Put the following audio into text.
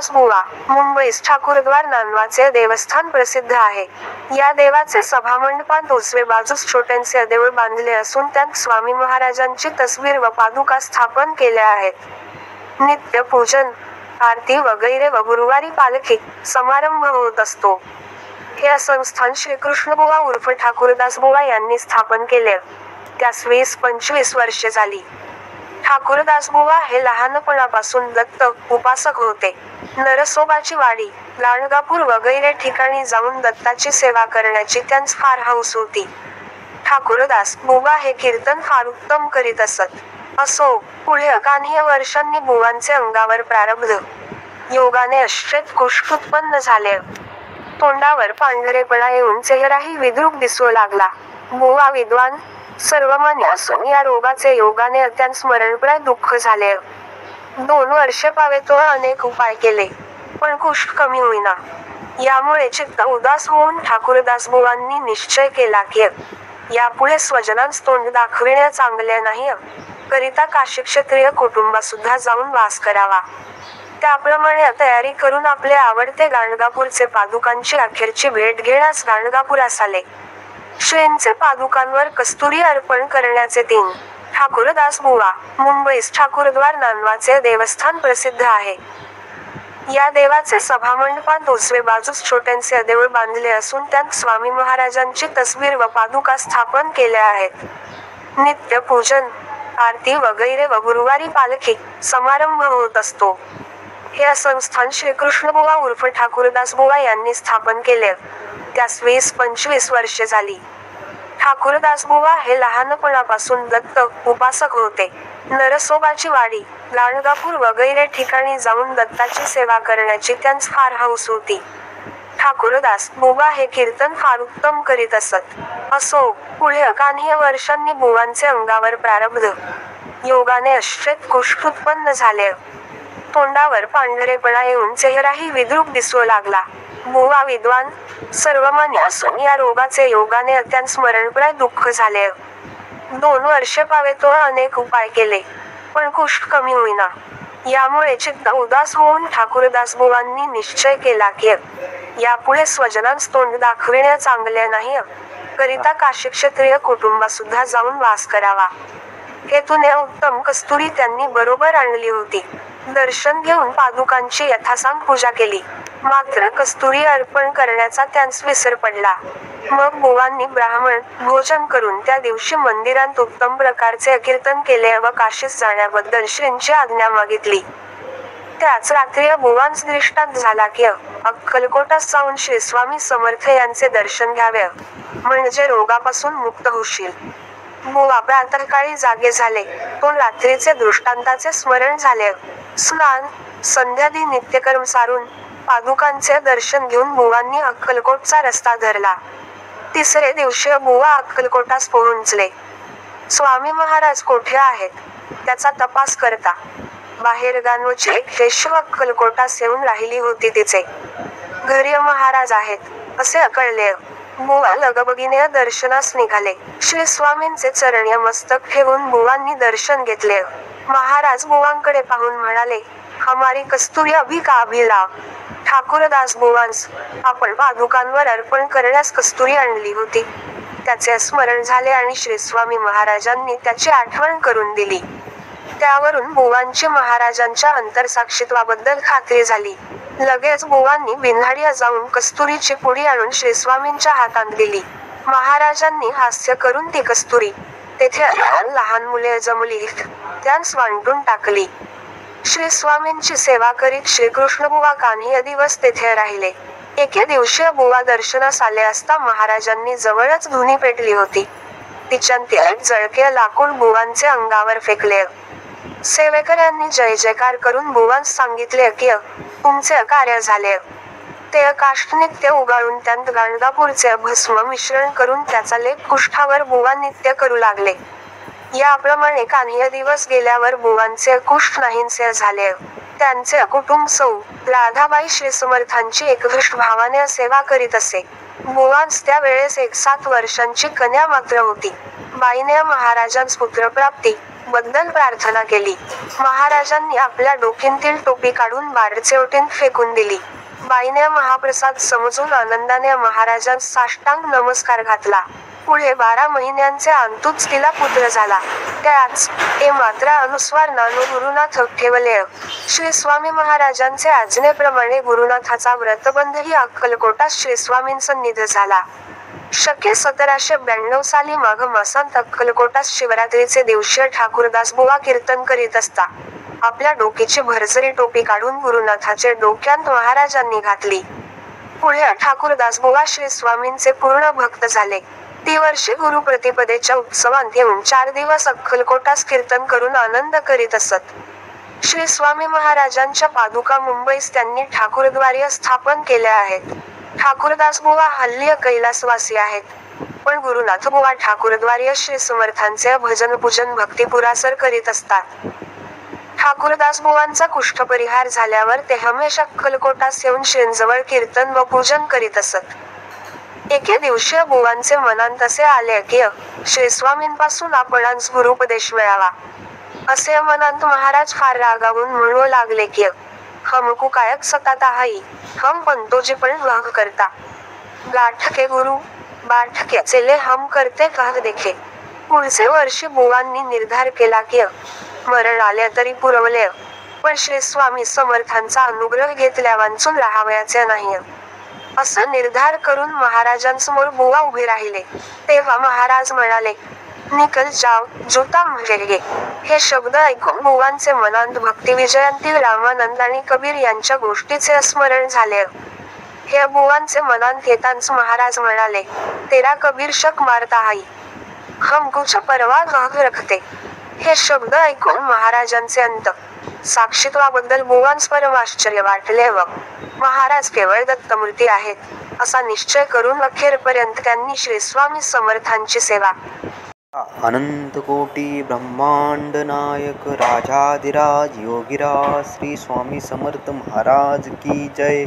ठाकूरदास बुवा, मुंबईस ठाकूरद्वार नावाचे देवस्थान प्रसिद्ध आहे. या देवाचे सभामंडपात उजवे बाजूस छोटेसे देऊळ बांधले असून त्यात स्वामी महाराजांची तस्वीर व पादुका स्थापन केल्या आहेत. नित्यपूजन, आरती वगैरे व गुरुवारी पालखी समारंभ होत असतो. हे संस्थान श्रीकृष्णबुवा उर्फ ठाकूरदास बुवा यांनी स्थापन केले. त्यास 20-25 वर्षे झाली. ठाकूरदासबुवा हे लहानपणापासून दत्त उपासक होते. नरसोबाची वाडी, लांडगापूर वगैरे ठिकाणी जाऊन दत्ताची सेवा करण्याची त्यांस फार हौस होती. ठाकूरदास बुवा हे कीर्तन फार उत्तम करीत असत. असो, पुढे काहीय वर्षांनी बुवांचे अंगावर प्रारब्ध योगाने अश्वेत कुष्ठ उत्पन्न झाले. तोंडावर पांढरेपणा येऊन चेहराही विद्रूप दिसू लागला. बुवा विद्वान, सर्वमान्य असून या रोगाचे योगाने त्यांस मरणप्राय दुःख झाले. 2 वर्षे पावेतो अनेक उपाय केले, पण कुष्ठ कमी होईना. यामुळे चित्त उदास होऊन ठाकूरदासबुवांनी निश्चय केला की यापुढे स्वजनांस तोंड दाखविणे चांगले नाही, करिता काशी क्षत्रिय कुटुंबासुद्धा जाऊन वास करावा. त्याप्रमाणे तयारी करून आपले आवडते गाणगापूरचे पादुकांची अखेरची भेट घेण्यास गाणगापुरास आले. श्रींचे पादुकांवर कस्तुरी अर्पण करण्याचे 3. ठाकूरदास बुवा, मुंबईस ठाकूरद्वार नावाचे देवस्थान प्रसिद्ध आहे. या देवाचे सभामंडपात उजवे बाजूस छोटेसे देऊळ बांधले असून त्यात स्वामी महाराजांची तस्वीर व पादुका स्थापन केल्या आहेत. नित्यपूजन, आरती वगैरे व गुरुवारी पालखी समारंभ होत असतो. हे संस्थान श्रीकृष्णबुवा उर्फ ठाकूरदास बुवा यांनी स्थापन केले. त्यास 20-25 वर्षे झाली. ठाकूरदासबुवा हे लहानपणापासून दत्त उपासक होते. नरसोबाची वाडी, लांडगापूर वगैरे ठिकाणी जाऊन दत्ताची सेवा करण्याची त्यांस फार हौस होती. ठाकूरदास बुवा हे कीर्तन फार उत्तम करीत असत. असो, पुढे काहीय वर्षांनी बुवांचे अंगावर प्रारब्ध योगाने अश्वेत कुष्ठ उत्पन्न झाले. तोंडावर पांढरेपणा येऊन चेहराही विद्रूप दिसू लागला. बुवा विद्वान, सर्वमान्य असून या रोगाचे योगाने त्यांस मरणप्राय दुःख झाले. 2 वर्षे पावेतो अनेक उपाय केले, पण कुष्ठ कमी होईना. यामुळे चित्त उदास होऊन ठाकूरदासबुवांनी निश्चय केला की यापुढे स्वजनांस तोंड दाखविणे चांगले नाही, करिता काशी क्षत्रिय कुटुंबासुद्धा जाऊन वास करावा. हेतूने उत्तम कस्तुरी त्यांनी बरोबर आणली होती. दर्शन घेऊन पादुकांची यथासांग पूजा केली. मात्र कस्तुरी अर्पण करण्याचा त्यांस विसर पडला. मग बुवांनी ब्राह्मण भोजन करून त्या दिवशी मंदिरात उत्तम प्रकारचे कीर्तन केले व काशीस जाण्याबद्दल श्रींची आज्ञा मागितली. त्याच रात्री बुवांस दृष्टांत झाला की अक्कलकोटास जाऊन श्री स्वामी समर्थ यांचे दर्शन घ्यावे, म्हणजे रोगापासून मुक्त होशील. बुवा प्रातःकाळी जागे झाले. तो रात्रीचे दृष्टांताचे स्मरण झाले. स्नान, संध्यादी नित्यकर्म सारून पादुकांचे दर्शन घेऊन बुवांनी अक्कलकोटचा रस्ता धरला. 3रे दिवशी बुवा अक्कलकोटास पोहोचले. स्वामी महाराज कोठे आहेत त्याचा तपास करता बाहेरगावची एक रेशव अक्कलकोटास येऊन राहिली होती. तिचे घरी महाराज आहेत असे कळले. बुवा लगबगीने दर्शनास निघाले. श्री स्वामींचे चरणी मस्तक ठेवून बुवांनी दर्शन घेतले. महाराज बुवांकडे पाहून म्हणाले, हमारी कस्तुरी अभी का अभी लाव. ठाकूरदास बुवांस, आपण पादुकांवर अर्पण करण्यास कस्तुरी आणली होती. त्याचे स्मरण झाले आणि श्री स्वामी महाराजांनी त्याची आठवण करून दिली. त्यावरून बुवांची महाराजांच्या अंतरसाक्षित्वाबद्दल खात्री झाली. लगेच बुवांनी बिन्हाडी जाऊन कस्तुरीची पुडी आणून श्री स्वामींच्या हातात दिली. महाराजांनी हास्य करून ती कस्तुरी तेथे लहान मुले जमली त्यांस वाटून टाकली. श्री स्वामींची सेवा करीत श्रीकृष्णबुवा काहीय दिवस तेथे राहिले. एके दिवशी बुवा दर्शनास आले असता महाराजांनी जवळच धुनी पेटली होती. तिच्यात एक जळके लाकूड बुवांचे अंगावर फेकले. सेवेकऱ्यांनी जय जयकार करून बुवांस सांगितले की तुमचे कार्य झाले. ते काष्ठ नित्य उगाळून त्यात गाणगापूरचे भस्म मिश्रण करून त्याचा लेप कुष्ठावर बुवा नित्य करू लागले. याप्रमाणे काहीय दिवस गेल्यावर बुवांचे कुष्ठ नाहीसे झाले. त्यांचे कुटुंब सौ राधाबाई श्री समर्थांची एकनिष्ठ भावाने सेवा करीत असे. बुवांस त्यावेळेस 7 वर्षांची कन्या मात्र होती. बाईने महाराजांस पुत्रप्राप्ती बद्दल प्रार्थना केली. महाराजांनी आपल्या डोक्यातील टोपी काढून बारचेवटीत फेकून दिली. बाईने महाप्रसाद समजून आनंदाने महाराजांस साष्टांग नमस्कार घातला. पुढे 12 महिन्यांचे अंतूच तिला पुत्र झाला. त्याच ए मात्र अनुस्वार नानो गुरुनाथ ठेवले. श्री स्वामी महाराजांचे आज्ञेप्रमाणे गुरुनाथाचा व्रतबंधही अक्कलकोटात श्री स्वामींसन्निध झाला. शके 1792 साली माघ मासांत अक्कलकोटात शिवरात्रीचे दिवशी ठाकूरदासबुवा कीर्तन करीत असता आपल्या डोकीची भरजरी टोपी काढून गुरुनाथाचे डोक्यात महाराजांनी घातली. पुढे ठाकूरदासबुवा श्री स्वामींचे पूर्ण भक्त झाले. ती वर्षी गुरुप्रतिपदेच्या उत्सवांत येऊन 4 दिवस अक्कलकोटास कीर्तन करून आनंद करीत असत. श्री स्वामी महाराजांच्या पादुका मुंबईस त्यांनी ठाकूरद्वारी स्थापन केल्या आहेत. ठाकूरदासबुवा हल्ली कैलासवासी आहेत, पण गुरुनाथबुवा ठाकूरद्वारी श्री समर्थांचे भजन पूजन भक्तिपुरासर करीत असतात. ठाकूरदासबुवांचा कुष्ठपरिहार झाल्यावर ते हमेशा अक्कलकोटास येऊन श्रींजवळ कीर्तन व पूजन करीत असत. एके दिवशी बुवांचे मनात असे आले की श्री स्वामींपासून आपणास गुरुपदेश मिळावा. असे मनात महाराज फार रागावून म्हणू लागले की हमकू कायक सताता हाई, हम पंतोजी पण वह करता. गाठ के गुरु बाठ के चेले हम करते कह देखे. पुढचे वर्षी बुवांनी निर्धार केला की मरण आले तरी पुरवले, पण श्री स्वामी समर्थांचा अनुग्रह घेतल्या वांचून राहावयाचे नाही. असा निर्धार करून महाराजांसमोर बुवा उभे राहिले. तेव्हा महाराज म्हणाले, निकल जाव जुता म्हणजे. हे शब्द ऐकून बुवांचे मनात भक्तिविजयांतील रामानंद आणि कबीर यांच्या गोष्टीचे स्मरण झाले. हे बुवांचे मनात येताच महाराज म्हणाले, तेरा कबीर शक मारता हाई, हमकुच परवा गह रखते. हे शब्द ऐकून महाराजांचे अंत साक्षीत्वाबद्दल बुवांस परम आश्चर्य वाटले व महाराज केवळ दत्तमूर्ती आहेत असा निश्चय करून अखेरपर्यंत त्यांनी श्री स्वामी समर्थांची सेवा. अनंत कोटी ब्रह्मांड नायक राजाधिराज योगीराज श्री स्वामी समर्थ महाराज की जय.